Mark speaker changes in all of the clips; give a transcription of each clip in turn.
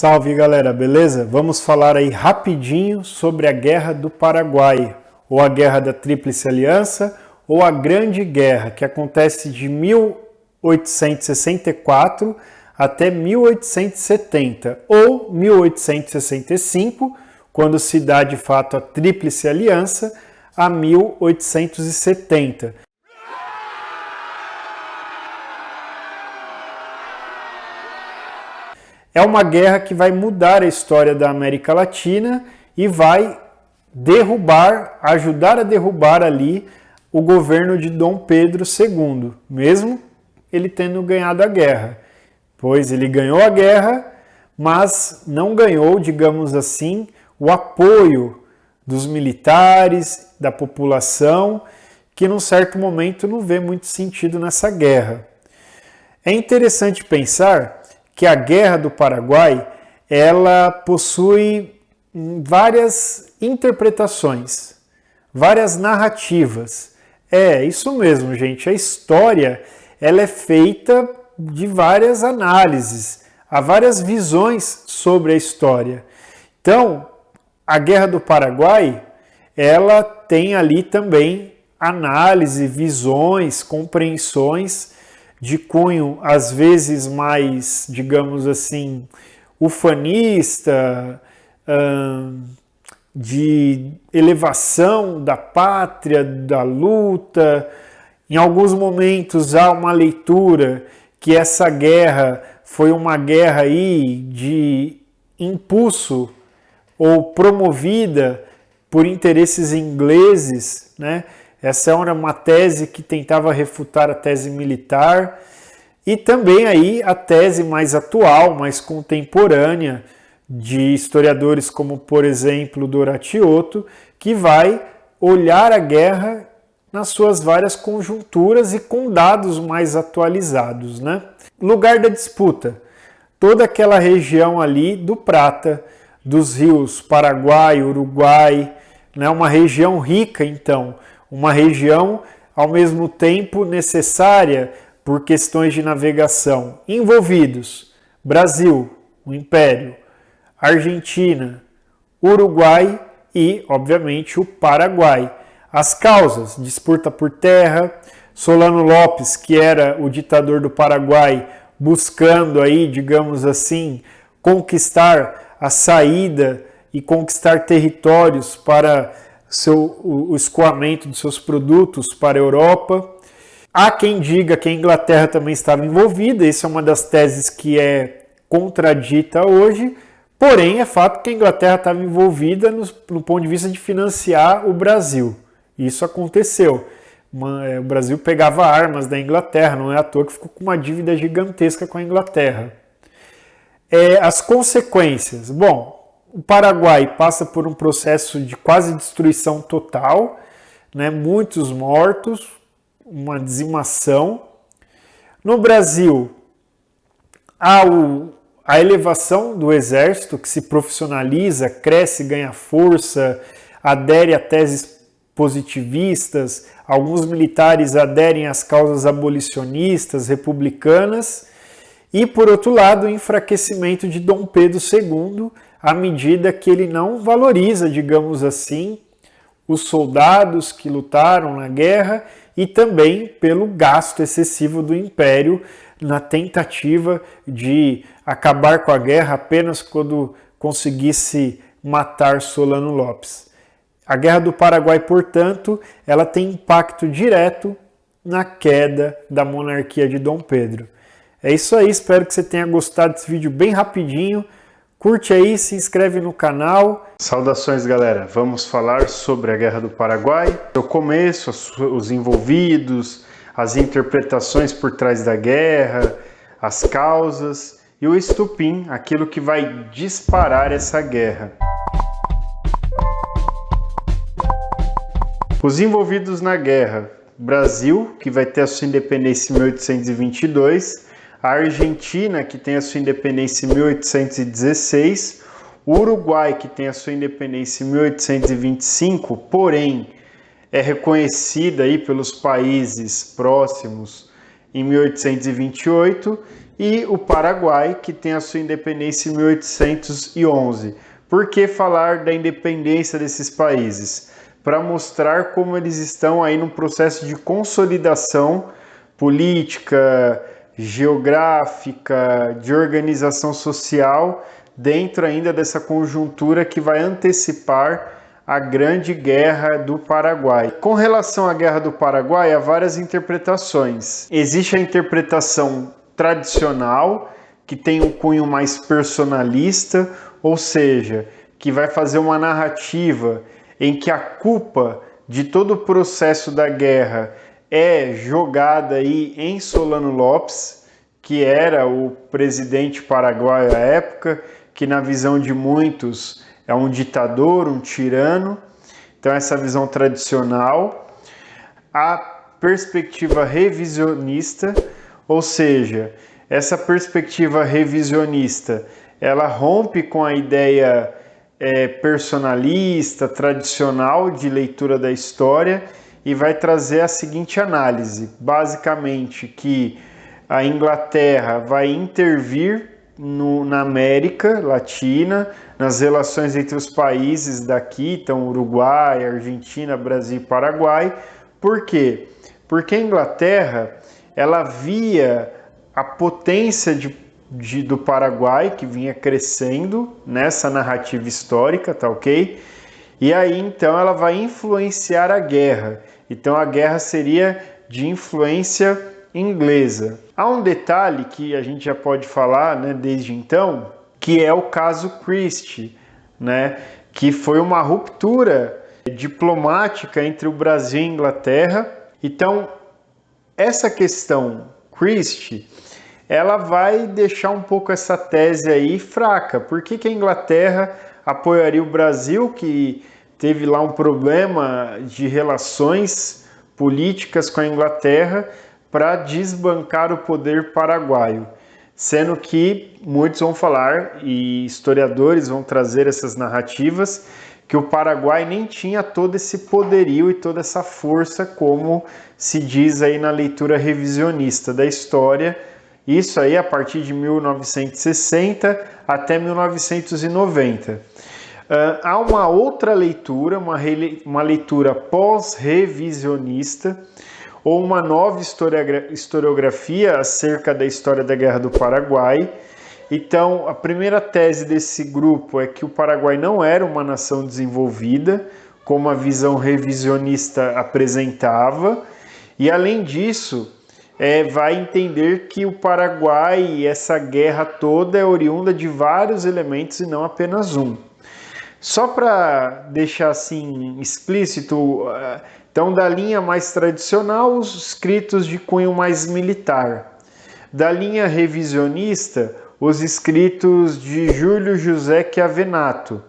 Speaker 1: Salve galera, beleza? Vamos falar aí rapidinho sobre a Guerra do Paraguai, ou a Guerra da Tríplice Aliança, ou a Grande Guerra, que acontece de 1864 até 1870, ou 1865, quando se dá de fato a Tríplice Aliança, a 1870. É uma guerra que vai mudar a história da América Latina e vai ajudar a derrubar ali o governo de Dom Pedro II, mesmo ele tendo ganhado a guerra. Pois ele ganhou a guerra, mas não ganhou, digamos assim, o apoio dos militares, da população, que num certo momento não vê muito sentido nessa guerra. É interessante pensar que a Guerra do Paraguai, ela possui várias interpretações, várias narrativas. É isso mesmo, gente. A história, ela é feita de várias análises, há várias visões sobre a história. Então, a Guerra do Paraguai, ela tem ali também análise, visões, compreensões de cunho, às vezes mais, digamos assim, ufanista, de elevação da pátria, da luta. Em alguns momentos há uma leitura que essa guerra foi uma guerra aí de impulso ou promovida por interesses ingleses, né? Essa era uma tese que tentava refutar a tese militar e também aí a tese mais atual, mais contemporânea de historiadores como, por exemplo, Doratioto, que vai olhar a guerra nas suas várias conjunturas e com dados mais atualizados, né? Lugar da disputa, toda aquela região ali do Prata, dos rios Paraguai, Uruguai, né? Uma região rica, então, uma região, ao mesmo tempo, necessária por questões de navegação. Envolvidos: Brasil, o Império, Argentina, Uruguai e, obviamente, o Paraguai. As causas: disputa por terra, Solano Lopes, que era o ditador do Paraguai, buscando aí, digamos assim, conquistar a saída e conquistar territórios para o escoamento dos seus produtos para a Europa. Há quem diga que a Inglaterra também estava envolvida, isso é uma das teses que é contradita hoje, porém é fato que a Inglaterra estava envolvida no ponto de vista de financiar o Brasil. Isso aconteceu. O Brasil pegava armas da Inglaterra, não é à toa que ficou com uma dívida gigantesca com a Inglaterra. As consequências. Bom, o Paraguai passa por um processo de quase destruição total, né? Muitos mortos, uma dizimação. No Brasil, há a elevação do exército, que se profissionaliza, cresce, ganha força, adere a teses positivistas, alguns militares aderem às causas abolicionistas, republicanas, e, por outro lado, o enfraquecimento de Dom Pedro II, à medida que ele não valoriza, digamos assim, os soldados que lutaram na guerra e também pelo gasto excessivo do Império na tentativa de acabar com a guerra apenas quando conseguisse matar Solano Lopes. A Guerra do Paraguai, portanto, ela tem impacto direto na queda da monarquia de Dom Pedro. É isso aí, espero que você tenha gostado desse vídeo bem rapidinho. Curte aí, se inscreve no canal. Saudações, galera. Vamos falar sobre a Guerra do Paraguai. O começo, os envolvidos, as interpretações por trás da guerra, as causas e o estopim, aquilo que vai disparar essa guerra. Os envolvidos na guerra: Brasil, que vai ter a sua independência em 1822, a Argentina, que tem a sua independência em 1816, o Uruguai, que tem a sua independência em 1825, porém é reconhecida aí pelos países próximos em 1828, e o Paraguai, que tem a sua independência em 1811. Por que falar da independência desses países? Para mostrar como eles estão aí num processo de consolidação política, geográfica, de organização social, dentro ainda dessa conjuntura que vai antecipar a Grande Guerra do Paraguai. Com relação à Guerra do Paraguai, há várias interpretações. Existe a interpretação tradicional, que tem um cunho mais personalista, ou seja, que vai fazer uma narrativa em que a culpa de todo o processo da guerra é jogada aí em Solano Lopes, que era o presidente paraguaio à época, que na visão de muitos é um ditador, um tirano. Então essa visão tradicional. A perspectiva revisionista, ou seja, essa perspectiva revisionista, ela rompe com a ideia personalista, tradicional de leitura da história e vai trazer a seguinte análise, basicamente que a Inglaterra vai intervir na América Latina, nas relações entre os países daqui, então Uruguai, Argentina, Brasil e Paraguai. Por quê? Porque a Inglaterra, ela via a potência do Paraguai, que vinha crescendo nessa narrativa histórica, tá ok? E aí, então, ela vai influenciar a guerra. Então, a guerra seria de influência inglesa. Há um detalhe que a gente já pode falar, né, desde então, que é o caso Christie, né, que foi uma ruptura diplomática entre o Brasil e a Inglaterra. Então, essa questão Christie, ela vai deixar um pouco essa tese aí fraca. Por que a Inglaterra apoiaria o Brasil, que teve lá um problema de relações políticas com a Inglaterra, para desbancar o poder paraguaio? Sendo que muitos vão falar, e historiadores vão trazer essas narrativas, que o Paraguai nem tinha todo esse poderio e toda essa força, como se diz aí na leitura revisionista da história. Isso aí a partir de 1960 até 1990. Há uma outra leitura, uma leitura pós-revisionista, ou uma nova historiografia acerca da história da Guerra do Paraguai. Então, a primeira tese desse grupo é que o Paraguai não era uma nação desenvolvida, como a visão revisionista apresentava, e além disso, vai entender que o Paraguai e essa guerra toda é oriunda de vários elementos e não apenas um. Só para deixar assim explícito, então da linha mais tradicional, os escritos de cunho mais militar. Da linha revisionista, os escritos de Júlio José Chiavenato,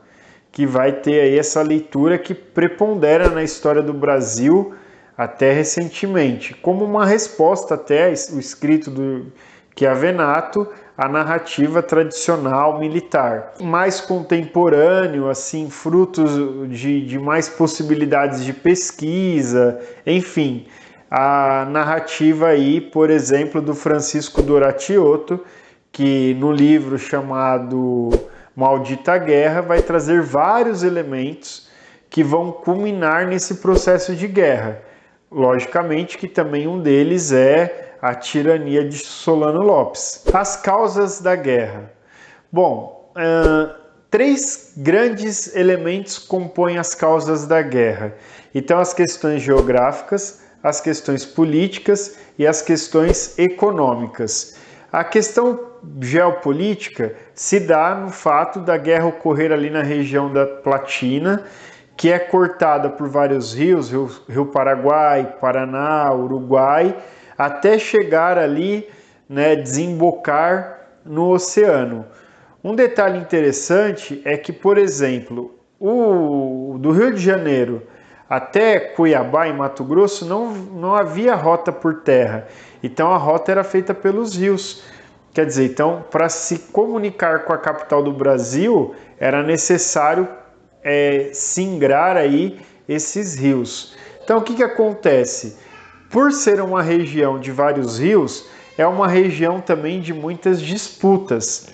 Speaker 1: que vai ter aí essa leitura que prepondera na história do Brasil até recentemente, como uma resposta até o escrito do Chiavenato à narrativa tradicional militar. Mais contemporâneo, assim, frutos de mais possibilidades de pesquisa, enfim, a narrativa aí, por exemplo, do Francisco Doratioto, que no livro chamado Maldita Guerra vai trazer vários elementos que vão culminar nesse processo de guerra. Logicamente que também um deles é a tirania de Solano Lopes. As causas da guerra. Bom, três grandes elementos compõem as causas da guerra. Então, as questões geográficas, as questões políticas e as questões econômicas. A questão geopolítica se dá no fato da guerra ocorrer ali na região da Platina, que é cortada por vários rios, Rio Paraguai, Paraná, Uruguai, até chegar ali, né, desembocar no oceano. Um detalhe interessante é que, por exemplo, do Rio de Janeiro até Cuiabá, em Mato Grosso, não havia rota por terra. Então a rota era feita pelos rios. Quer dizer, então, para se comunicar com a capital do Brasil, era necessário singrar aí esses rios. Então, o que acontece? Por ser uma região de vários rios, é uma região também de muitas disputas.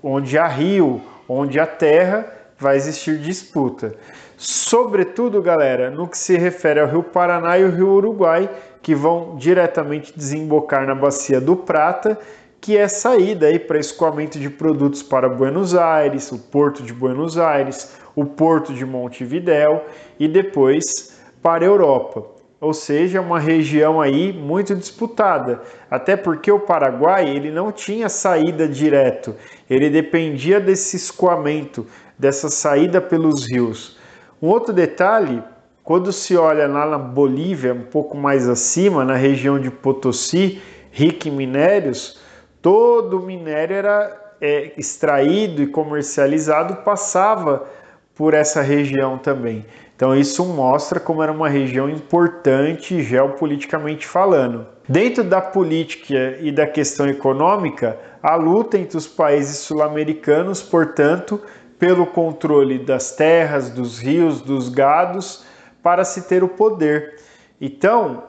Speaker 1: Onde há rio, onde há terra, vai existir disputa. Sobretudo, galera, no que se refere ao Rio Paraná e ao Rio Uruguai, que vão diretamente desembocar na Bacia do Prata, que é saída aí para escoamento de produtos para Buenos Aires, o Porto de Buenos Aires, o Porto de Montevidéu e depois para a Europa. Ou seja, uma região aí muito disputada, até porque o Paraguai ele não tinha saída direto, ele dependia desse escoamento, dessa saída pelos rios. Um outro detalhe, quando se olha lá na Bolívia, um pouco mais acima, na região de Potosí, rica em minérios, todo o minério era extraído e comercializado, passava por essa região também. Então isso mostra como era uma região importante geopoliticamente falando. Dentro da política e da questão econômica, a luta entre os países sul-americanos, portanto, pelo controle das terras, dos rios, dos gados, para se ter o poder. Então,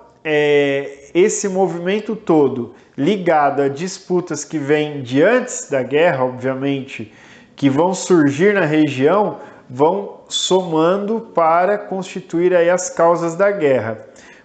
Speaker 1: esse movimento todo, ligado a disputas que vêm de antes da guerra, obviamente, que vão surgir na região, vão somando para constituir aí as causas da guerra.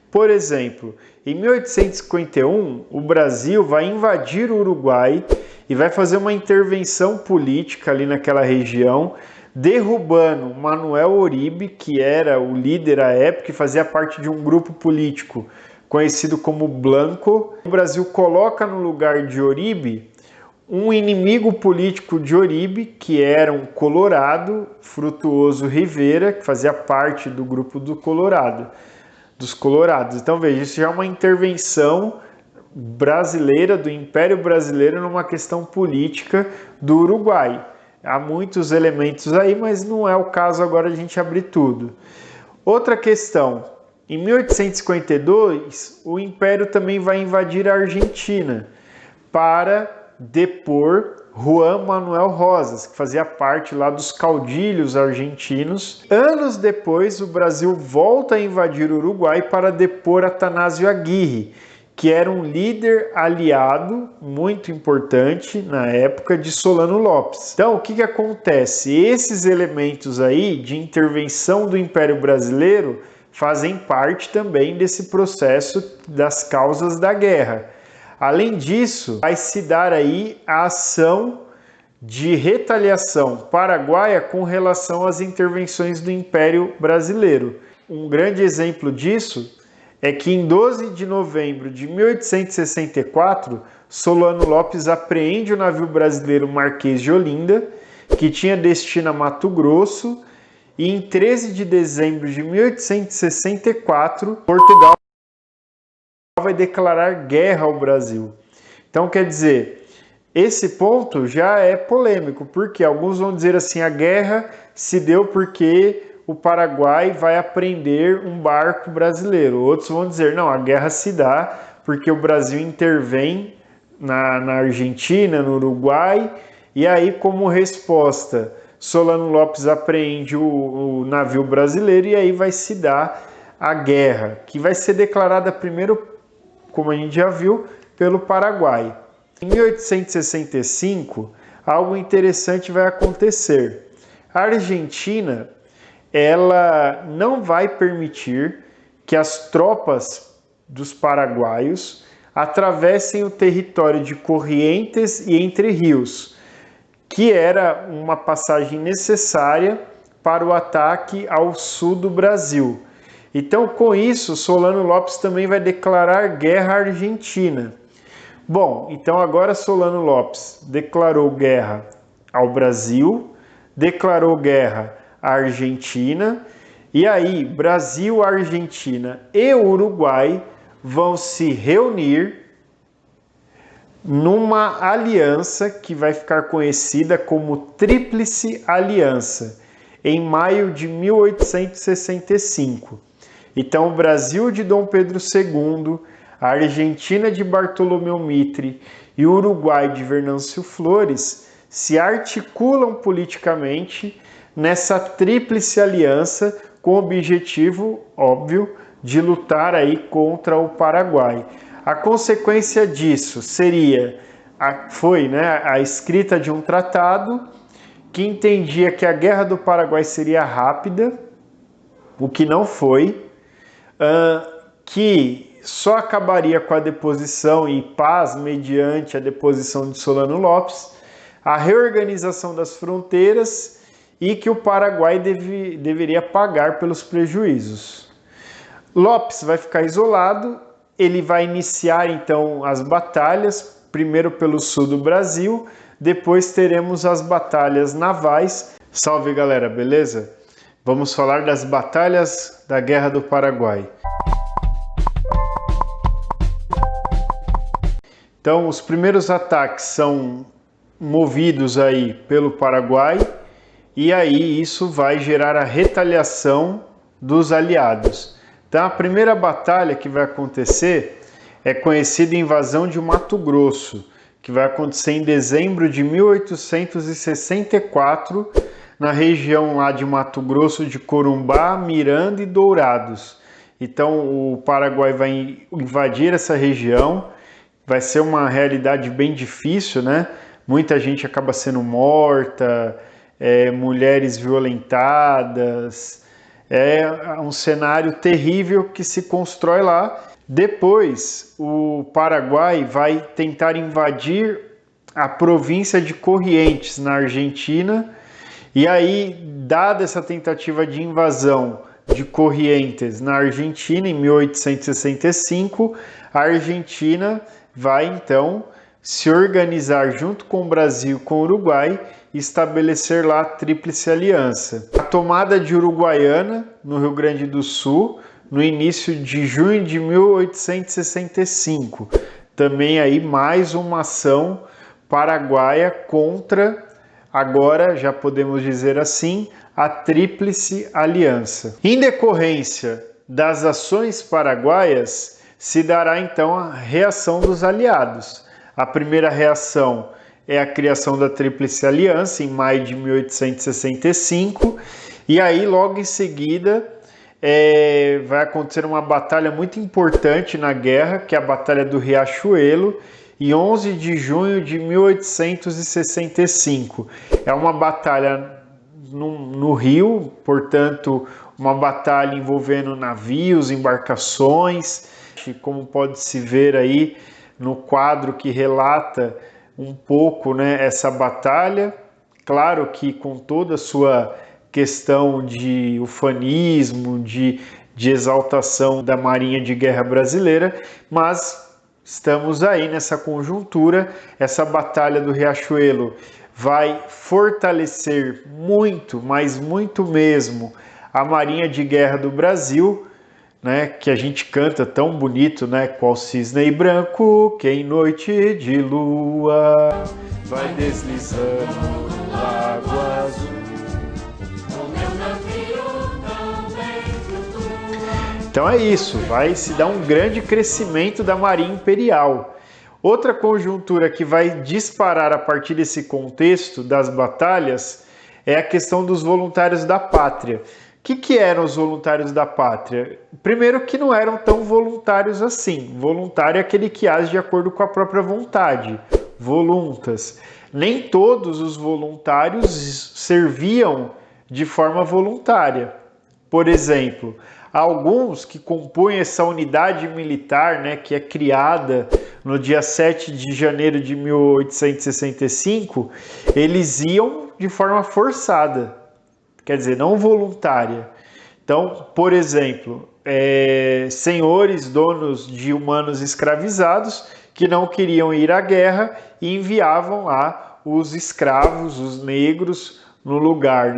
Speaker 1: Por exemplo, em 1851, o Brasil vai invadir o Uruguai e vai fazer uma intervenção política ali naquela região, derrubando Manuel Oribe, que era o líder à época e fazia parte de um grupo político conhecido como Blanco. O Brasil coloca no lugar de Oribe um inimigo político de Oribe, que era um colorado, Frutuoso Rivera, que fazia parte do grupo dos colorados. Então veja, isso já é uma intervenção brasileira, do Império Brasileiro, numa questão política do Uruguai. Há muitos elementos aí, mas não é o caso agora a gente abrir tudo. Outra questão, em 1852, o Império também vai invadir a Argentina para depor Juan Manuel Rosas, que fazia parte lá dos caudilhos argentinos. Anos depois, o Brasil volta a invadir o Uruguai para depor Atanásio Aguirre, que era um líder aliado muito importante na época de Solano Lopes. Então, o que acontece? Esses elementos aí de intervenção do Império Brasileiro fazem parte também desse processo das causas da guerra. Além disso, vai se dar aí a ação de retaliação paraguaia com relação às intervenções do Império Brasileiro. Um grande exemplo disso é que em 12 de novembro de 1864, Solano Lopes apreende o navio brasileiro Marquês de Olinda, que tinha destino a Mato Grosso, e em 13 de dezembro de 1864, Portugal vai declarar guerra ao Brasil. Então, quer dizer, esse ponto já é polêmico, porque alguns vão dizer assim, a guerra se deu porque o Paraguai vai apreender um barco brasileiro. Outros vão dizer, não, a guerra se dá porque o Brasil intervém na Argentina, no Uruguai, e aí, como resposta, Solano Lopes apreende o navio brasileiro e aí vai se dar a guerra, que vai ser declarada primeiro, como a gente já viu, pelo Paraguai. Em 1865, algo interessante vai acontecer. A Argentina, ela não vai permitir que as tropas dos paraguaios atravessem o território de Corrientes e Entre Rios, que era uma passagem necessária para o ataque ao sul do Brasil. Então, com isso, Solano Lopes também vai declarar guerra à Argentina. Bom, então agora Solano Lopes declarou guerra ao Brasil, declarou guerra à Argentina, e aí Brasil, Argentina e Uruguai vão se reunir numa aliança que vai ficar conhecida como Tríplice Aliança, em maio de 1865. Então, o Brasil de Dom Pedro II, a Argentina de Bartolomeu Mitre e o Uruguai de Venâncio Flores se articulam politicamente nessa tríplice aliança com o objetivo, óbvio, de lutar aí contra o Paraguai. A consequência disso foi a escrita de um tratado que entendia que a Guerra do Paraguai seria rápida, o que não foi, que só acabaria com a deposição e paz mediante a deposição de Solano Lopes, a reorganização das fronteiras e que o Paraguai deveria pagar pelos prejuízos. Lopes vai ficar isolado, ele vai iniciar então as batalhas, primeiro pelo sul do Brasil, depois teremos as batalhas navais. Salve galera, beleza? Vamos falar das batalhas da Guerra do Paraguai. Então, os primeiros ataques são movidos aí pelo Paraguai e aí isso vai gerar a retaliação dos aliados. Então, a primeira batalha que vai acontecer é conhecida invasão de Mato Grosso, que vai acontecer em dezembro de 1864, na região lá de Mato Grosso de Corumbá, Miranda e Dourados. Então, o Paraguai vai invadir essa região. Vai ser uma realidade bem difícil, né? Muita gente acaba sendo morta, mulheres violentadas. É um cenário terrível que se constrói lá. Depois, o Paraguai vai tentar invadir a província de Corrientes, na Argentina. E aí, dada essa tentativa de invasão de Corrientes na Argentina, em 1865, a Argentina vai então se organizar junto com o Brasil e com o Uruguai e estabelecer lá a Tríplice Aliança. A tomada de Uruguaiana, no Rio Grande do Sul, no início de junho de 1865. Também aí mais uma ação paraguaia contra, agora já podemos dizer assim, a Tríplice Aliança. Em decorrência das ações paraguaias, se dará então a reação dos aliados. A primeira reação é a criação da Tríplice Aliança em maio de 1865 e aí logo em seguida vai acontecer uma batalha muito importante na guerra, que é a Batalha do Riachuelo, em 11 de junho de 1865. É uma batalha no rio, portanto, uma batalha envolvendo navios, embarcações, como pode-se ver aí no quadro que relata um pouco, essa batalha. Claro que com toda a sua questão de ufanismo, de exaltação da Marinha de Guerra brasileira, mas estamos aí nessa conjuntura. Essa Batalha do Riachuelo vai fortalecer muito, mas muito mesmo, a Marinha de Guerra do Brasil, que a gente canta tão bonito, qual cisne branco que em noite de lua vai deslizando no lago azul. Então é isso, vai se dar um grande crescimento da Marinha Imperial. Outra conjuntura que vai disparar a partir desse contexto das batalhas é a questão dos voluntários da pátria. O que eram os voluntários da pátria? Primeiro que não eram tão voluntários assim. Voluntário é aquele que age de acordo com a própria vontade. Voluntas. Nem todos os voluntários serviam de forma voluntária. Por exemplo, alguns que compõem essa unidade militar, que é criada no dia 7 de janeiro de 1865, eles iam de forma forçada. Quer dizer, não voluntária. Então, por exemplo, senhores, donos de humanos escravizados que não queriam ir à guerra e enviavam lá os escravos, os negros, no lugar,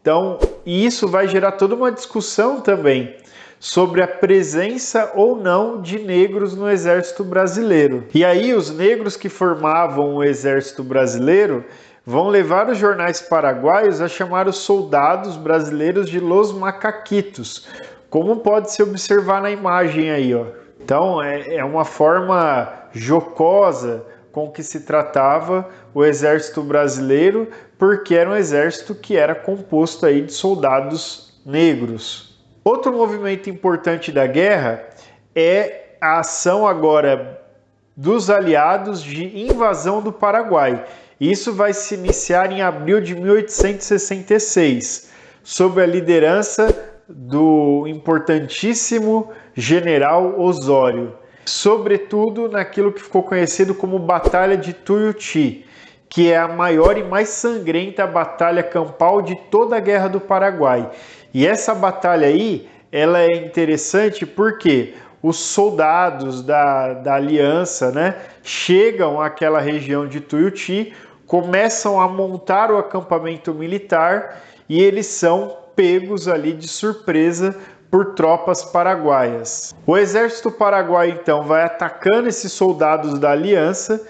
Speaker 1: Então, isso vai gerar toda uma discussão também sobre a presença ou não de negros no Exército Brasileiro. E aí, os negros que formavam o Exército Brasileiro vão levar os jornais paraguaios a chamar os soldados brasileiros de Los Macaquitos, como pode se observar na imagem aí, ó. Então é uma forma jocosa com que se tratava o exército brasileiro, porque era um exército que era composto aí de soldados negros. Outro movimento importante da guerra é a ação agora dos aliados de invasão do Paraguai. Isso vai se iniciar em abril de 1866, sob a liderança do importantíssimo general Osório, sobretudo naquilo que ficou conhecido como Batalha de Tuiuti, que é a maior e mais sangrenta batalha campal de toda a Guerra do Paraguai. E essa batalha aí, ela é interessante porque os soldados da aliança, né, chegam àquela região de Tuiuti, começam a montar o acampamento militar e eles são pegos ali de surpresa por tropas paraguaias. O exército paraguaio então vai atacando esses soldados da aliança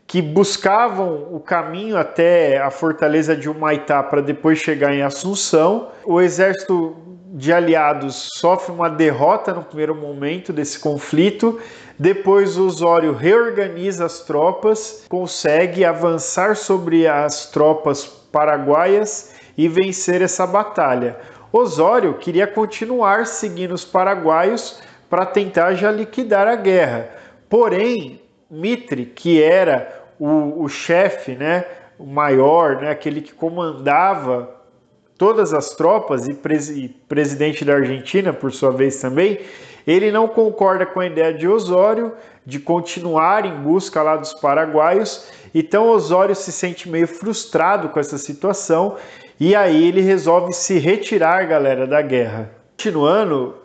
Speaker 1: que buscavam o caminho até a fortaleza de Humaitá para depois chegar em Assunção. O exército de aliados sofre uma derrota no primeiro momento desse conflito. Depois Osório reorganiza as tropas, consegue avançar sobre as tropas paraguaias e vencer essa batalha. Osório queria continuar seguindo os paraguaios para tentar já liquidar a guerra. Porém, Mitre, que era o chefe, né, o maior, né, aquele que comandava todas as tropas e presidente da Argentina, por sua vez também, ele não concorda com a ideia de Osório de continuar em busca lá dos paraguaios. Então Osório se sente meio frustrado com essa situação e aí ele resolve se retirar, galera, da guerra. Continuando,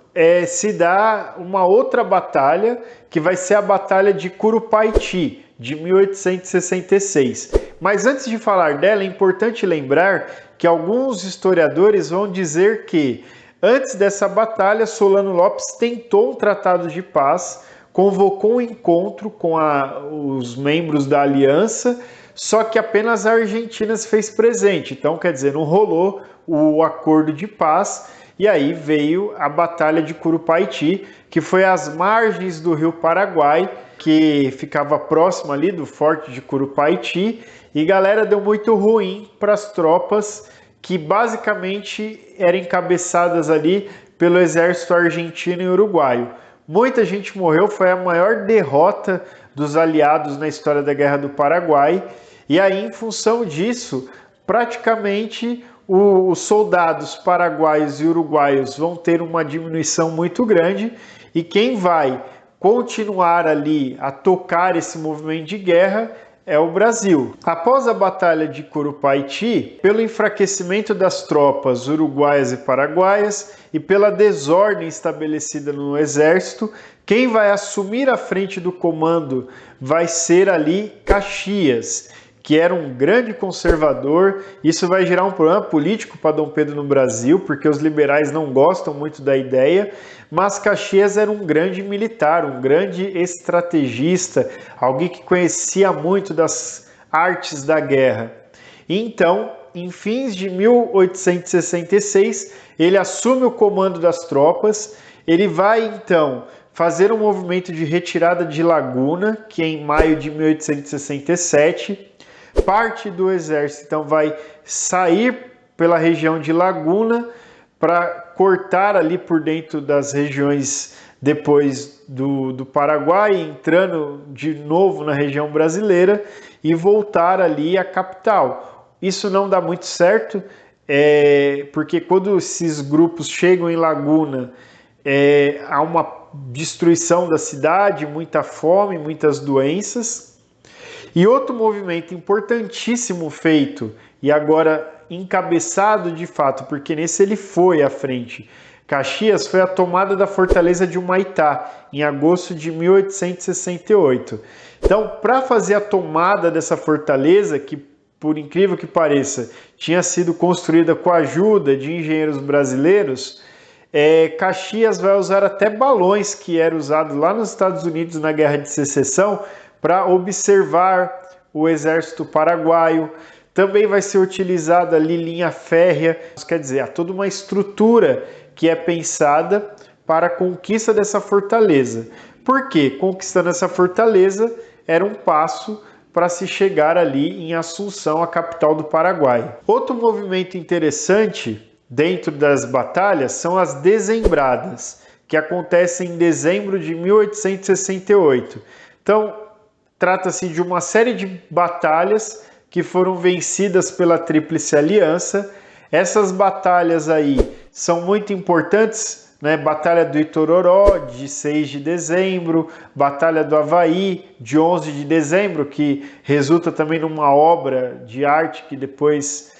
Speaker 1: se dá uma outra batalha, que vai ser a Batalha de Curupaiti, de 1866. Mas antes de falar dela, é importante lembrar que alguns historiadores vão dizer que, antes dessa batalha, Solano Lopes tentou um tratado de paz, convocou um encontro com os membros da aliança, só que apenas a Argentina se fez presente. Então, quer dizer, não rolou o acordo de paz. E aí veio a Batalha de Curupaiti, que foi às margens do rio Paraguai, que ficava próximo ali do forte de Curupaiti. E galera, deu muito ruim para as tropas que basicamente eram encabeçadas ali pelo exército argentino e uruguaio. Muita gente morreu, foi a maior derrota dos aliados na história da Guerra do Paraguai. E aí, em função disso, praticamente os soldados paraguaios e uruguaios vão ter uma diminuição muito grande e quem vai continuar ali a tocar esse movimento de guerra é o Brasil. Após a Batalha de Curupaiti, pelo enfraquecimento das tropas uruguaias e paraguaias e pela desordem estabelecida no exército, quem vai assumir a frente do comando vai ser ali Caxias, que era um grande conservador. Isso vai gerar um problema político para Dom Pedro no Brasil, porque os liberais não gostam muito da ideia, mas Caxias era um grande militar, um grande estrategista, alguém que conhecia muito das artes da guerra. Então, em fins de 1866, ele assume o comando das tropas, ele vai então fazer um movimento de retirada de Laguna, que é em maio de 1867, parte do exército então vai sair pela região de Laguna para cortar ali por dentro das regiões depois do Paraguai, entrando de novo na região brasileira e voltar ali à capital. Isso não dá muito certo, porque quando esses grupos chegam em Laguna, há uma destruição da cidade, muita fome, muitas doenças. E outro movimento importantíssimo feito, e agora encabeçado de fato, porque nesse ele foi à frente, Caxias, foi a tomada da fortaleza de Humaitá, em agosto de 1868. Então, para fazer a tomada dessa fortaleza, que por incrível que pareça, tinha sido construída com a ajuda de engenheiros brasileiros, Caxias vai usar até balões que eram usados lá nos Estados Unidos na Guerra de Secessão, para observar o exército paraguaio. Também vai ser utilizada ali linha férrea, quer dizer, há toda uma estrutura que é pensada para a conquista dessa fortaleza. Por quê? Conquistando essa fortaleza era um passo para se chegar ali em Assunção, a capital do Paraguai. Outro movimento interessante dentro das batalhas são as dezembradas, que acontecem em dezembro de 1868. Então, trata-se de uma série de batalhas que foram vencidas pela Tríplice Aliança. Essas batalhas aí são muito importantes, né? Batalha do Itororó, de 6 de dezembro, Batalha do Avaí, de 11 de dezembro, que resulta também numa obra de arte que depois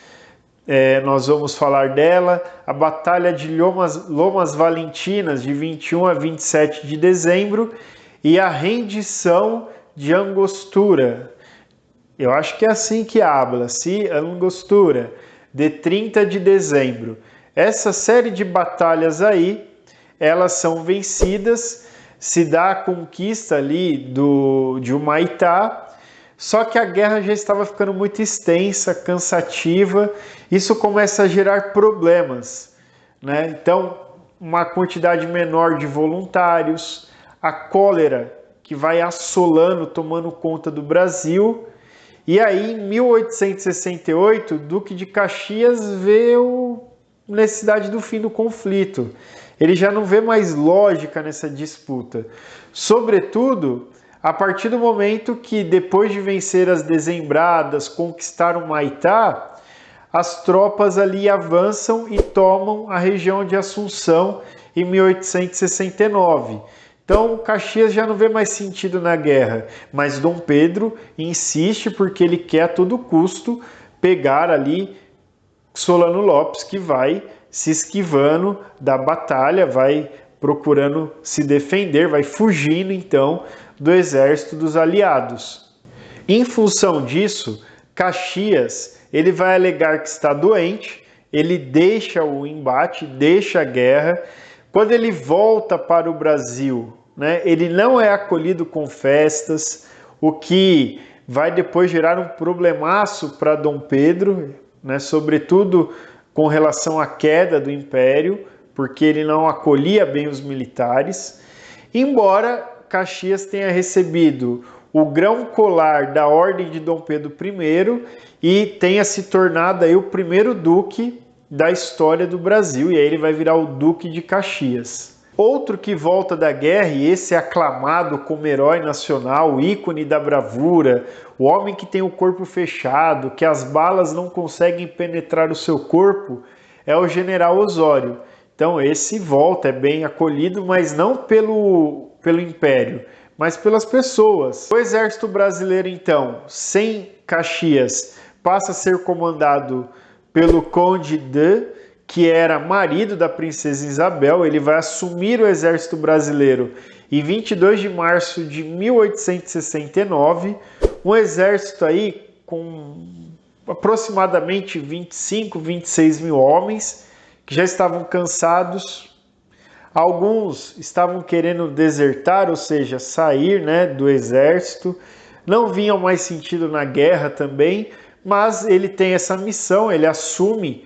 Speaker 1: nós vamos falar dela, a Batalha de Lomas Valentinas, de 21 a 27 de dezembro, e a rendição de Angostura. Eu acho que é assim que habla-se, Angostura, de 30 de dezembro. Essa série de batalhas aí, elas são vencidas, se dá a conquista ali de Humaitá, só que a guerra já estava ficando muito extensa, cansativa, isso começa a gerar problemas, né? Então, uma quantidade menor de voluntários, a cólera que vai assolando, tomando conta do Brasil. E aí, em 1868, o Duque de Caxias vê a necessidade do fim do conflito. Ele já não vê mais lógica nessa disputa. Sobretudo, a partir do momento que, depois de vencer as dezembradas, conquistaram Humaitá, as tropas ali avançam e tomam a região de Assunção em 1869. Então, Caxias já não vê mais sentido na guerra, mas Dom Pedro insiste porque ele quer a todo custo pegar ali Solano Lopes, que vai se esquivando da batalha, vai procurando se defender, vai fugindo então do exército dos aliados. Em função disso, Caxias ele vai alegar que está doente, ele deixa o embate, deixa a guerra. Quando ele volta para o Brasil, né, ele não é acolhido com festas, o que vai depois gerar um problemaço para Dom Pedro, né, sobretudo com relação à queda do Império, porque ele não acolhia bem os militares. Embora Caxias tenha recebido o grão colar da Ordem de Dom Pedro I e tenha se tornado aí o primeiro duque da história do Brasil, e aí ele vai virar o Duque de Caxias. Outro que volta da guerra, e esse é aclamado como herói nacional, o ícone da bravura, o homem que tem o corpo fechado, que as balas não conseguem penetrar o seu corpo, é o General Osório. Então esse volta, é bem acolhido, mas não pelo Império, mas pelas pessoas. O exército brasileiro, então, sem Caxias, passa a ser comandado pelo Conde de, que era marido da princesa Isabel. Ele vai assumir o exército brasileiro em 22 de março de 1869, um exército aí com aproximadamente 25, 26 mil homens, que já estavam cansados. Alguns estavam querendo desertar, ou seja, sair, né, do exército, não viam mais sentido na guerra também, mas ele tem essa missão, ele assume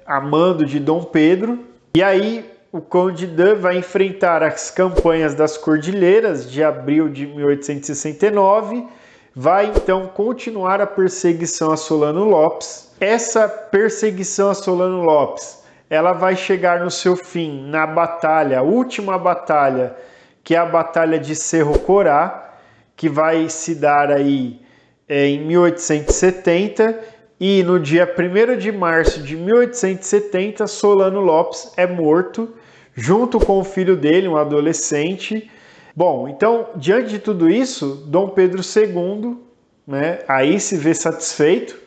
Speaker 1: a mando de Dom Pedro, e aí o Conde de vai enfrentar as campanhas das Cordilheiras de abril de 1869, vai então continuar a perseguição a Solano Lopes. Essa perseguição a Solano Lopes, ela vai chegar no seu fim na batalha, a última batalha, que é a Batalha de Cerro Corá, que vai se dar aí em 1870, e no dia 1º de março de 1870, Solano Lopes é morto, junto com o filho dele, um adolescente. Bom, então, diante de tudo isso, Dom Pedro II, né, aí se vê satisfeito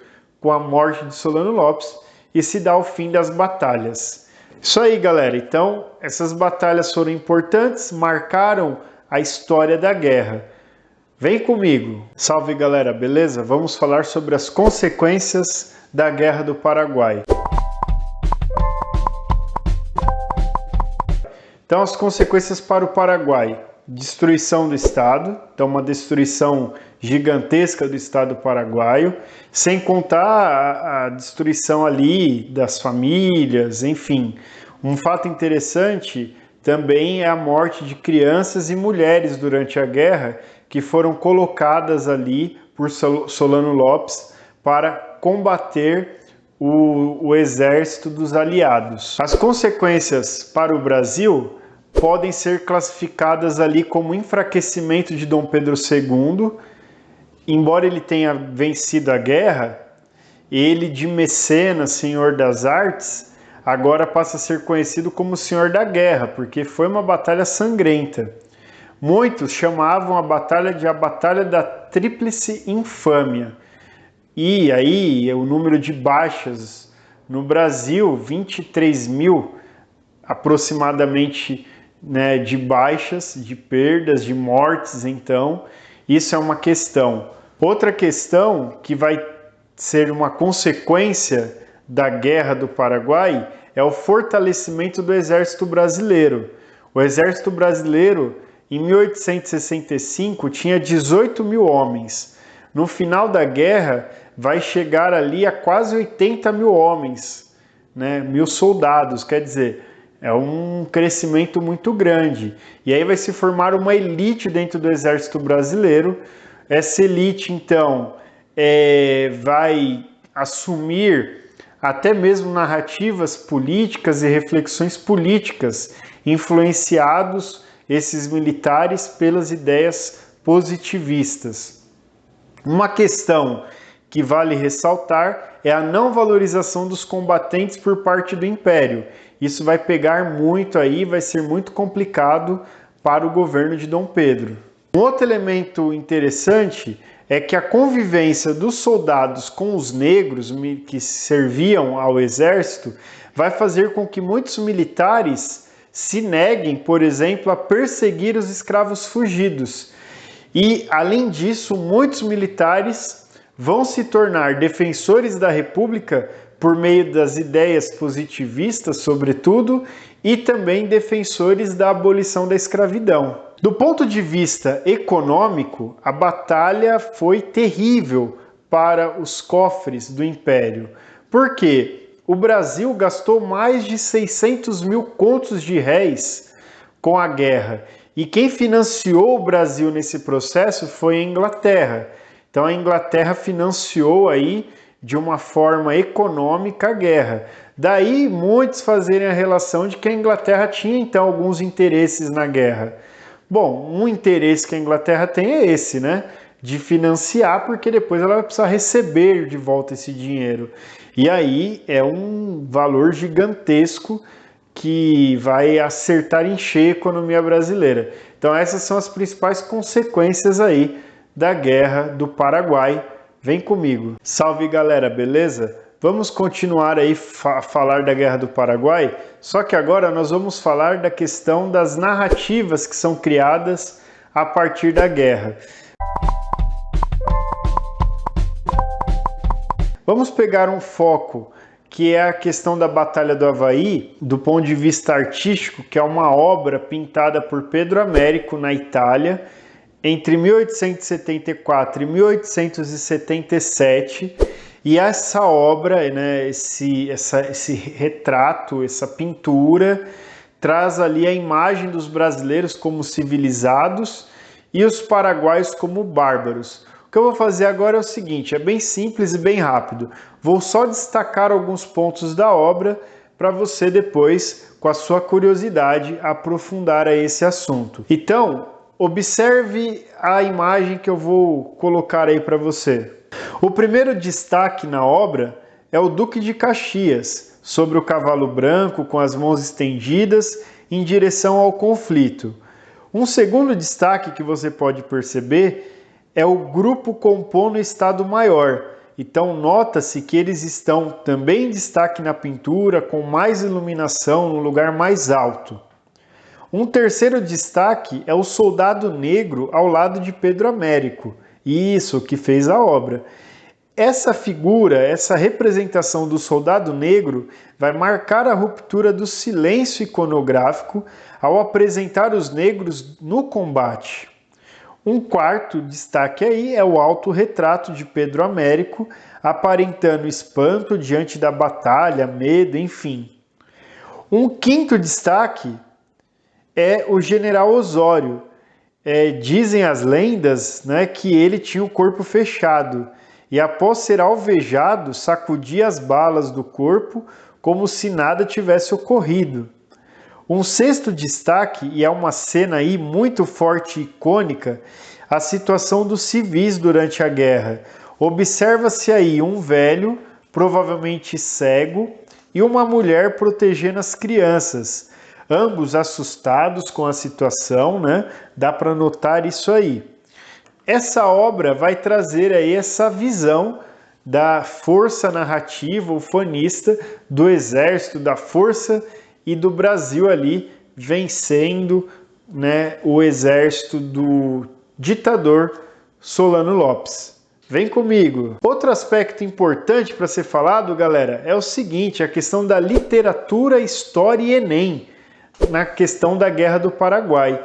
Speaker 1: com a morte de Solano Lopes e se dá o fim das batalhas. Isso aí, galera. Então, essas batalhas foram importantes, marcaram a história da guerra. Vem comigo. Salve, galera, beleza? Vamos falar sobre as consequências da Guerra do Paraguai. Então, as consequências para o Paraguai: destruição do Estado, então uma destruição gigantesca do Estado paraguaio, sem contar a destruição ali das famílias, enfim. Um fato interessante também é a morte de crianças e mulheres durante a guerra, que foram colocadas ali por Solano Lopes para combater o exército dos aliados. As consequências para o Brasil podem ser classificadas ali como enfraquecimento de Dom Pedro II. Embora ele tenha vencido a guerra, ele de Mecenas, Senhor das Artes, agora passa a ser conhecido como Senhor da Guerra, porque foi uma batalha sangrenta. Muitos chamavam a batalha de a Batalha da Tríplice Infâmia. E aí o número de baixas no Brasil, 23 mil aproximadamente, né, de baixas, de perdas, de mortes. Então isso é uma questão. Outra questão que vai ser uma consequência da Guerra do Paraguai é o fortalecimento do Exército Brasileiro. O Exército Brasileiro, em 1865, tinha 18 mil homens. No final da guerra, vai chegar ali a quase 80 mil homens, né? 1.000 soldados, quer dizer, é um crescimento muito grande. E aí vai se formar uma elite dentro do Exército Brasileiro. Essa elite, então, vai assumir até mesmo narrativas políticas e reflexões políticas, influenciados esses militares pelas ideias positivistas. Uma questão que vale ressaltar é a não valorização dos combatentes por parte do Império. Isso vai pegar muito aí, vai ser muito complicado para o governo de Dom Pedro. Um outro elemento interessante é que a convivência dos soldados com os negros que serviam ao exército vai fazer com que muitos militares se neguem, por exemplo, a perseguir os escravos fugidos. E, além disso, muitos militares vão se tornar defensores da República por meio das ideias positivistas, sobretudo, e também defensores da abolição da escravidão. Do ponto de vista econômico, a batalha foi terrível para os cofres do Império. Por quê? O Brasil gastou mais de 600 mil contos de réis com a guerra. E quem financiou o Brasil nesse processo foi a Inglaterra. Então a Inglaterra financiou aí de uma forma econômica a guerra. Daí muitos fazerem a relação de que a Inglaterra tinha então alguns interesses na guerra. Bom, um interesse que a Inglaterra tem é esse, né? De financiar, porque depois ela vai precisar receber de volta esse dinheiro. E aí é um valor gigantesco que vai acertar em cheio a economia brasileira. Então essas são as principais consequências aí da Guerra do Paraguai. Vem comigo. Salve galera, beleza? Vamos continuar aí a falar da Guerra do Paraguai, só que agora nós vamos falar da questão das narrativas que são criadas a partir da guerra. Vamos pegar um foco que é a questão da Batalha do Avaí, do ponto de vista artístico, que é uma obra pintada por Pedro Américo na Itália, entre 1874 e 1877, e essa obra, né, esse retrato, essa pintura, traz ali a imagem dos brasileiros como civilizados e os paraguaios como bárbaros. O que eu vou fazer agora é o seguinte, é bem simples e bem rápido. Vou só destacar alguns pontos da obra para você depois, com a sua curiosidade, aprofundar a esse assunto. Então, observe a imagem que eu vou colocar aí para você. O primeiro destaque na obra é o Duque de Caxias, sobre o cavalo branco com as mãos estendidas em direção ao conflito. Um segundo destaque que você pode perceber é o grupo compondo o Estado-Maior. Então nota-se que eles estão também em destaque na pintura, com mais iluminação, no lugar mais alto. Um terceiro destaque é o soldado negro ao lado de Pedro Américo, isso que fez a obra. Essa figura, essa representação do soldado negro vai marcar a ruptura do silêncio iconográfico ao apresentar os negros no combate. Um quarto destaque aí é o autorretrato de Pedro Américo, aparentando espanto diante da batalha, medo, enfim. Um quinto destaque é o general Osório. Dizem as lendas, né, que ele tinha o corpo fechado. e após ser alvejado, sacudia as balas do corpo como se nada tivesse ocorrido. Um sexto destaque, e é uma cena aí muito forte e icônica, a situação dos civis durante a guerra. Observa-se aí um velho, provavelmente cego, e uma mulher protegendo as crianças, ambos assustados com a situação, né? Dá para notar isso aí. Essa obra vai trazer aí essa visão da força narrativa ufanista do exército, da força e do Brasil ali vencendo, né, o exército do ditador Solano Lopes. Vem comigo! Outro aspecto importante para ser falado, galera, é o seguinte, a questão da literatura, história e Enem, na questão da Guerra do Paraguai.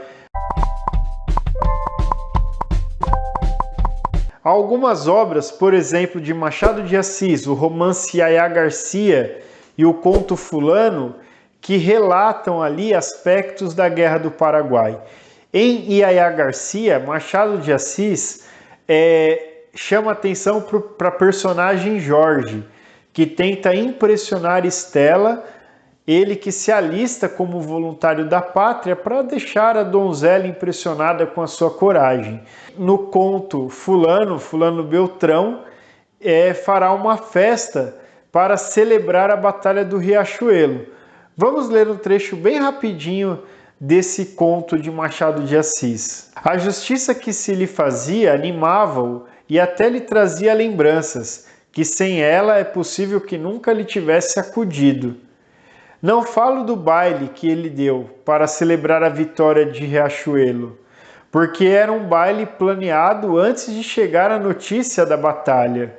Speaker 1: Algumas obras, por exemplo, de Machado de Assis, o romance Yaya Garcia e o conto Fulano, que relatam ali aspectos da Guerra do Paraguai. Em Yaya Garcia, Machado de Assis chama atenção para a personagem Jorge, que tenta impressionar Estela, ele que se alista como voluntário da pátria para deixar a donzela impressionada com a sua coragem. No conto Fulano Beltrão, fará uma festa para celebrar a Batalha do Riachuelo. Vamos ler um trecho bem rapidinho desse conto de Machado de Assis. A justiça que se lhe fazia animava-o e até lhe trazia lembranças, que sem ela é possível que nunca lhe tivesse acudido. Não falo do baile que ele deu para celebrar a vitória de Riachuelo, porque era um baile planeado antes de chegar a notícia da batalha,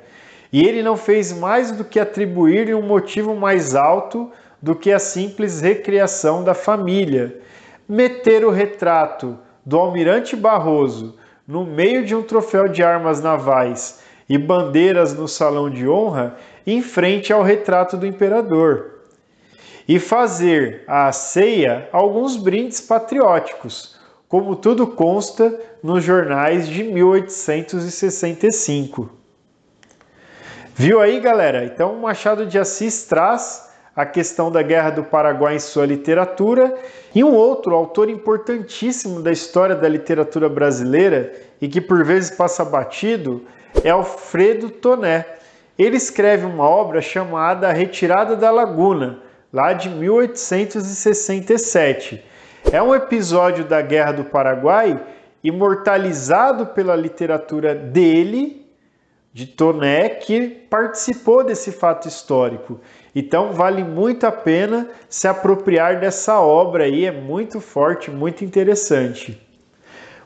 Speaker 1: e ele não fez mais do que atribuir-lhe um motivo mais alto do que a simples recreação da família. Meter o retrato do almirante Barroso no meio de um troféu de armas navais e bandeiras no salão de honra em frente ao retrato do imperador. E fazer à ceia alguns brindes patrióticos, como tudo consta nos jornais de 1865. Viu aí, galera? Então, Machado de Assis traz a questão da Guerra do Paraguai em sua literatura, e um outro autor importantíssimo da história da literatura brasileira e que por vezes passa batido é Alfredo Toné. Ele escreve uma obra chamada A Retirada da Laguna, lá de 1867. É um episódio da Guerra do Paraguai imortalizado pela literatura dele, de Toné, que participou desse fato histórico. Então vale muito a pena se apropriar dessa obra aí, é muito forte, muito interessante.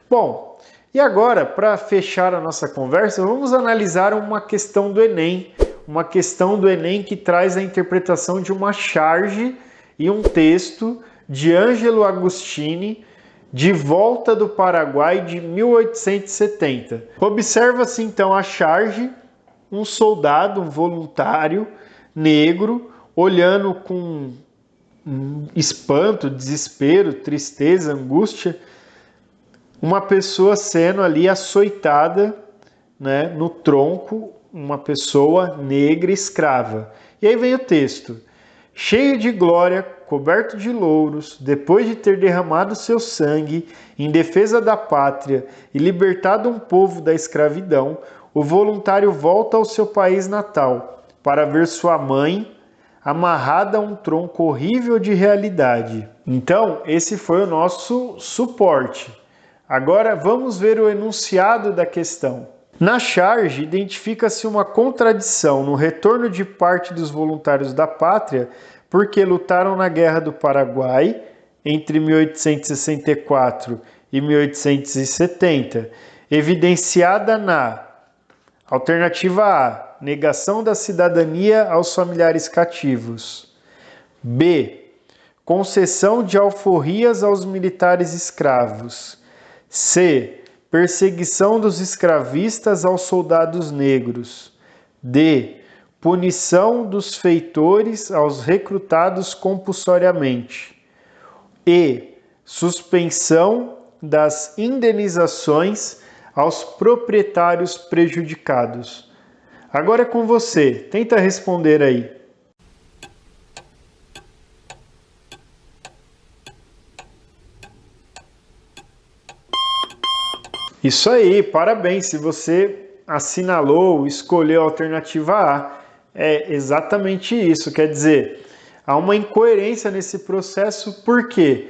Speaker 1: Bom, e agora, para fechar a nossa conversa, vamos analisar uma questão do Enem. Uma questão do Enem que traz a interpretação de uma charge e um texto de Ângelo Agostini, De Volta do Paraguai, de 1870. Observa-se então a charge, um soldado, um voluntário negro, olhando com espanto, desespero, tristeza, angústia, uma pessoa sendo ali açoitada, né, no tronco, uma pessoa negra escrava. E aí vem o texto. Cheio de glória, coberto de louros, depois de ter derramado seu sangue em defesa da pátria e libertado um povo da escravidão, o voluntário volta ao seu país natal para ver sua mãe amarrada a um tronco horrível de realidade. Então, esse foi o nosso suporte. Agora vamos ver o enunciado da questão. Na charge, identifica-se uma contradição no retorno de parte dos voluntários da pátria porque lutaram na Guerra do Paraguai entre 1864 e 1870, evidenciada na alternativa A, negação da cidadania aos familiares cativos. B, concessão de alforrias aos militares escravos. C, perseguição dos escravistas aos soldados negros. D, punição dos feitores aos recrutados compulsoriamente. E, suspensão das indenizações aos proprietários prejudicados. Agora é com você, tenta responder aí. Isso aí, parabéns, se você assinalou, escolheu a alternativa A. É exatamente isso, quer dizer, há uma incoerência nesse processo, por quê?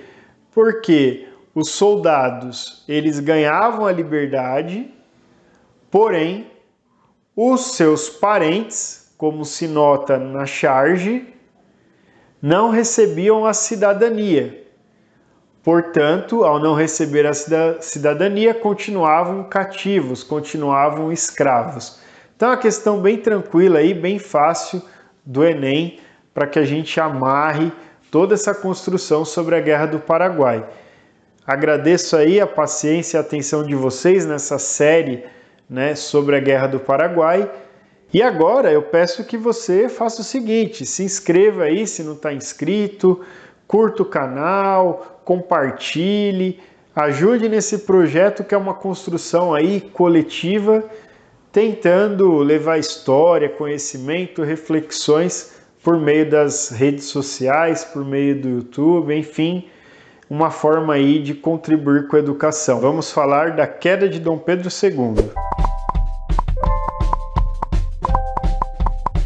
Speaker 1: Porque os soldados, eles ganhavam a liberdade, porém, os seus parentes, como se nota na charge, não recebiam a cidadania. Portanto, ao não receber a cidadania, continuavam cativos, continuavam escravos. Então, é uma questão bem tranquila aí, bem fácil do Enem, para que a gente amarre toda essa construção sobre a Guerra do Paraguai. Agradeço aí a paciência e a atenção de vocês nessa série, né, sobre a Guerra do Paraguai. E agora eu peço que você faça o seguinte, se inscreva aí se não está inscrito, curta o canal, compartilhe, ajude nesse projeto que é uma construção aí coletiva, tentando levar história, conhecimento, reflexões por meio das redes sociais, por meio do YouTube, enfim, uma forma aí de contribuir com a educação. Vamos falar da queda de Dom Pedro II.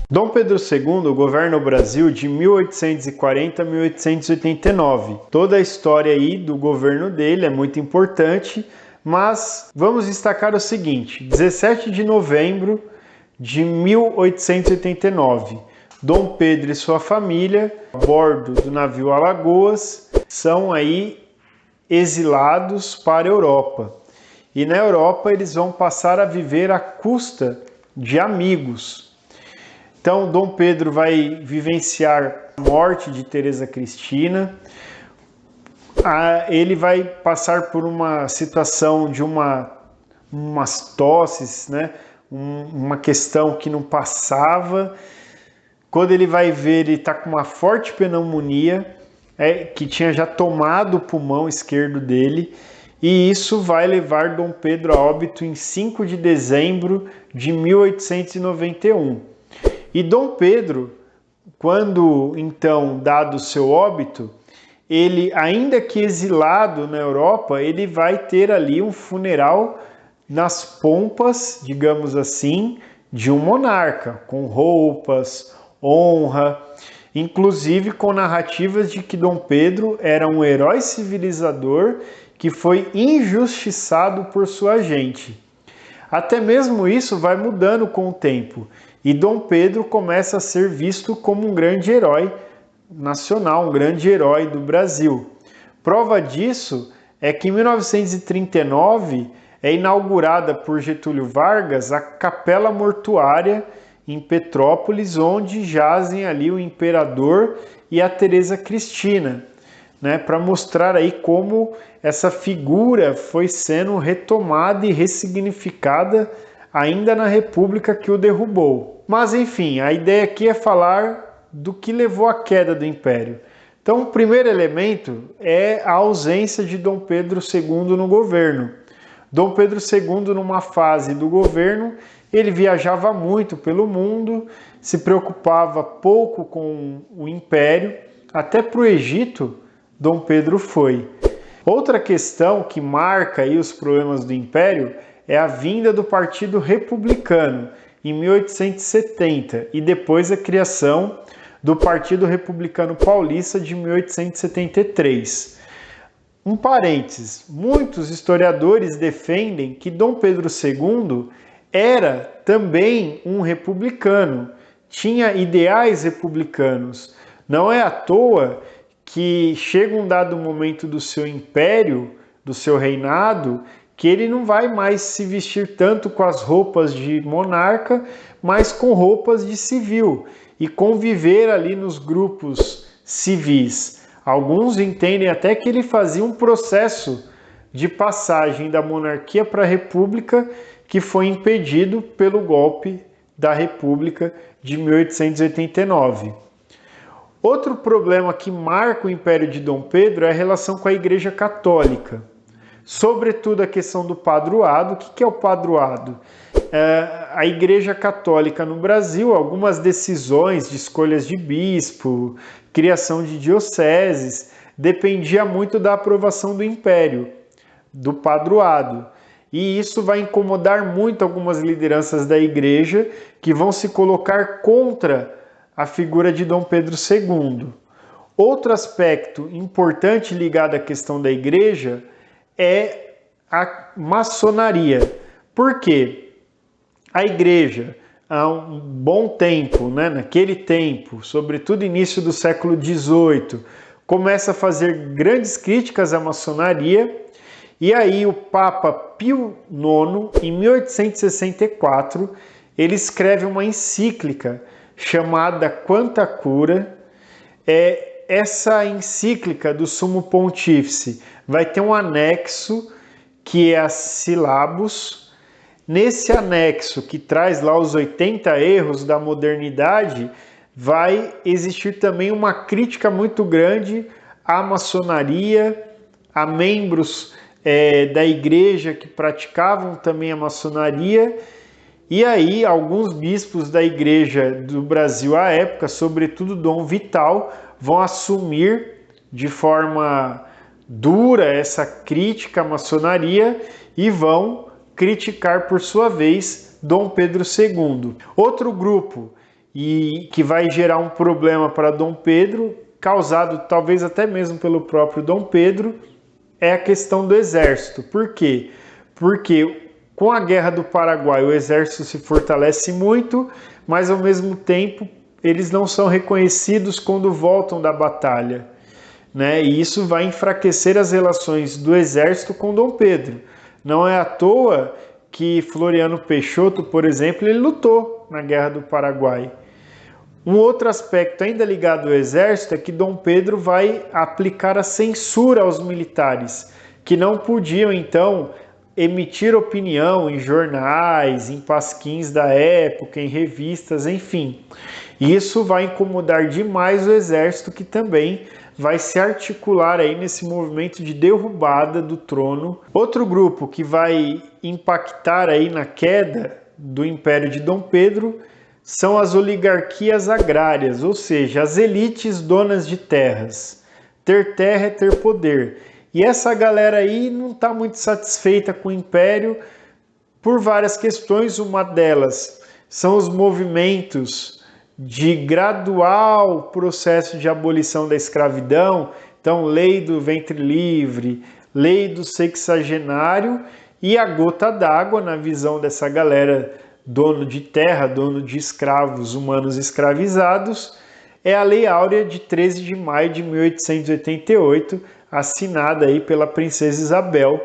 Speaker 1: Dom Pedro II governa o Brasil de 1840 a 1889. Toda a história aí do governo dele é muito importante, mas vamos destacar o seguinte: 17 de novembro de 1889, Dom Pedro e sua família, a bordo do navio Alagoas, são aí exilados para a Europa. E na Europa eles vão passar a viver à custa de amigos. Então, Dom Pedro vai vivenciar a morte de Teresa Cristina, ele vai passar por uma situação de umas tosses, né? Uma questão que não passava. Quando ele vai ver, ele está com uma forte pneumonia, que tinha já tomado o pulmão esquerdo dele, e isso vai levar Dom Pedro a óbito em 5 de dezembro de 1891. E Dom Pedro, quando então dado o seu óbito, ele, ainda que exilado na Europa, ele vai ter ali um funeral nas pompas, digamos assim, de um monarca, com roupas, honra, inclusive com narrativas de que Dom Pedro era um herói civilizador que foi injustiçado por sua gente. Até mesmo isso vai mudando com o tempo. E Dom Pedro começa a ser visto como um grande herói nacional, um grande herói do Brasil. Prova disso é que em 1939 é inaugurada por Getúlio Vargas a Capela Mortuária em Petrópolis, onde jazem ali o imperador e a Teresa Cristina, né, para mostrar aí como essa figura foi sendo retomada e ressignificada ainda na República que o derrubou. Mas enfim, a ideia aqui é falar do que levou à queda do Império. Então, o primeiro elemento é a ausência de Dom Pedro II no governo. Dom Pedro II, numa fase do governo, ele viajava muito pelo mundo, se preocupava pouco com o Império, até para o Egito, Dom Pedro foi. Outra questão que marca aí os problemas do Império é a vinda do Partido Republicano em 1870 e depois a criação do Partido Republicano Paulista de 1873. Um parênteses, muitos historiadores defendem que Dom Pedro II era também um republicano, tinha ideais republicanos. Não é à toa que chega um dado momento do seu império, do seu reinado, que ele não vai mais se vestir tanto com as roupas de monarca, mas com roupas de civil e conviver ali nos grupos civis. Alguns entendem até que ele fazia um processo de passagem da monarquia para a república que foi impedido pelo golpe da República de 1889. Outro problema que marca o Império de Dom Pedro é a relação com a Igreja Católica. Sobretudo a questão do padroado. O que é o padroado? a Igreja Católica no Brasil, algumas decisões de escolhas de bispo, criação de dioceses, dependia muito da aprovação do Império, do padroado. E isso vai incomodar muito algumas lideranças da Igreja que vão se colocar contra a figura de Dom Pedro II. Outro aspecto importante ligado à questão da Igreja é a maçonaria. Por quê? A Igreja, há um bom tempo, naquele tempo, sobretudo início do século XVIII, começa a fazer grandes críticas à maçonaria, e aí o Papa Pio IX, em 1864, ele escreve uma encíclica chamada Quanta Cura. Essa encíclica do Sumo Pontífice vai ter um anexo que é a Sílabus. Nesse anexo, que traz lá os 80 erros da modernidade, vai existir também uma crítica muito grande à maçonaria, a membros da igreja que praticavam também a maçonaria, e aí alguns bispos da igreja do Brasil à época, sobretudo Dom Vital, vão assumir de forma dura essa crítica à maçonaria e vão criticar, por sua vez, Dom Pedro II. Outro grupo que vai gerar um problema para Dom Pedro, causado talvez até mesmo pelo próprio Dom Pedro, é a questão do exército. Por quê? Porque com a Guerra do Paraguai o exército se fortalece muito, mas ao mesmo tempo eles não são reconhecidos quando voltam da batalha, E isso vai enfraquecer as relações do exército com Dom Pedro. Não é à toa que Floriano Peixoto, por exemplo, ele lutou na Guerra do Paraguai. Um outro aspecto ainda ligado ao exército é que Dom Pedro vai aplicar a censura aos militares, que não podiam, então, emitir opinião em jornais, em pasquins da época, em revistas, enfim. Isso vai incomodar demais o exército, que também vai se articular aí nesse movimento de derrubada do trono. Outro grupo que vai impactar aí na queda do Império de Dom Pedro são as oligarquias agrárias, ou seja, as elites donas de terras. Ter terra é ter poder. E essa galera aí não está muito satisfeita com o Império por várias questões. Uma delas são os movimentos de gradual processo de abolição da escravidão, então lei do ventre livre, lei do sexagenário, e a gota d'água na visão dessa galera dono de terra, dono de escravos humanos escravizados, é a Lei Áurea de 13 de maio de 1888, assinada aí pela princesa Isabel.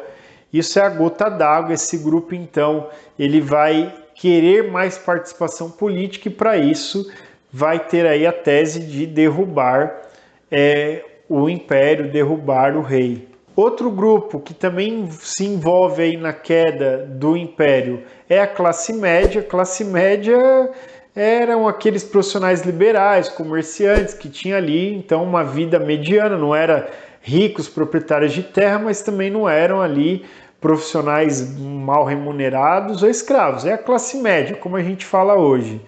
Speaker 1: Isso é a gota d'água. Esse grupo, então, ele vai querer mais participação política e, para isso, vai ter aí a tese de derrubar o império, derrubar o rei. Outro grupo que também se envolve aí na queda do império é a classe média. A classe média eram aqueles profissionais liberais, comerciantes, que tinham ali, então, uma vida mediana. Não eram ricos proprietários de terra, mas também não eram ali profissionais mal remunerados ou escravos. É a classe média, como a gente fala hoje.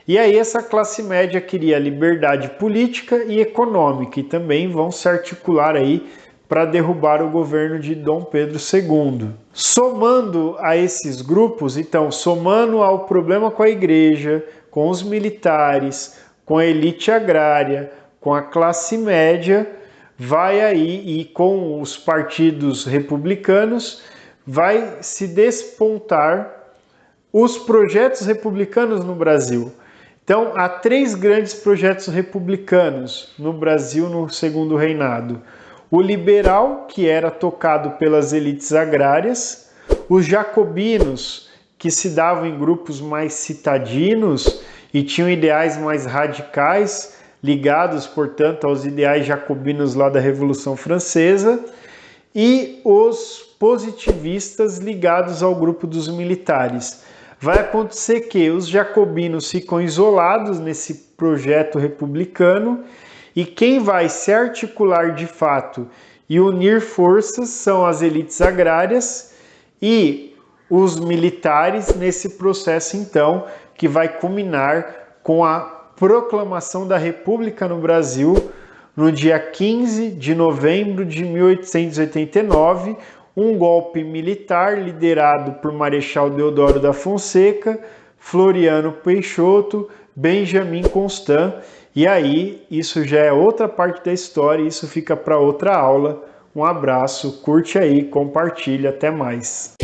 Speaker 1: E aí essa classe média queria liberdade política e econômica, e também vão se articular aí para derrubar o governo de Dom Pedro II. Somando a esses grupos, então, somando ao problema com a igreja, com os militares, com a elite agrária, com a classe média, vai aí, e com os partidos republicanos, vai se despontar os projetos republicanos no Brasil. Então, há 3 grandes projetos republicanos no Brasil no Segundo Reinado. O liberal, que era tocado pelas elites agrárias, os jacobinos, que se davam em grupos mais citadinos e tinham ideais mais radicais, ligados, portanto, aos ideais jacobinos lá da Revolução Francesa, e os positivistas ligados ao grupo dos militares. Vai acontecer que os jacobinos ficam isolados nesse projeto republicano, e quem vai se articular de fato e unir forças são as elites agrárias, e os militares nesse processo, então, que vai culminar com a proclamação da República no Brasil no dia 15 de novembro de 1889, um golpe militar liderado por Marechal Deodoro da Fonseca, Floriano Peixoto, Benjamin Constant. E aí, isso já é outra parte da história, isso fica para outra aula. Um abraço, curte aí, compartilha, até mais.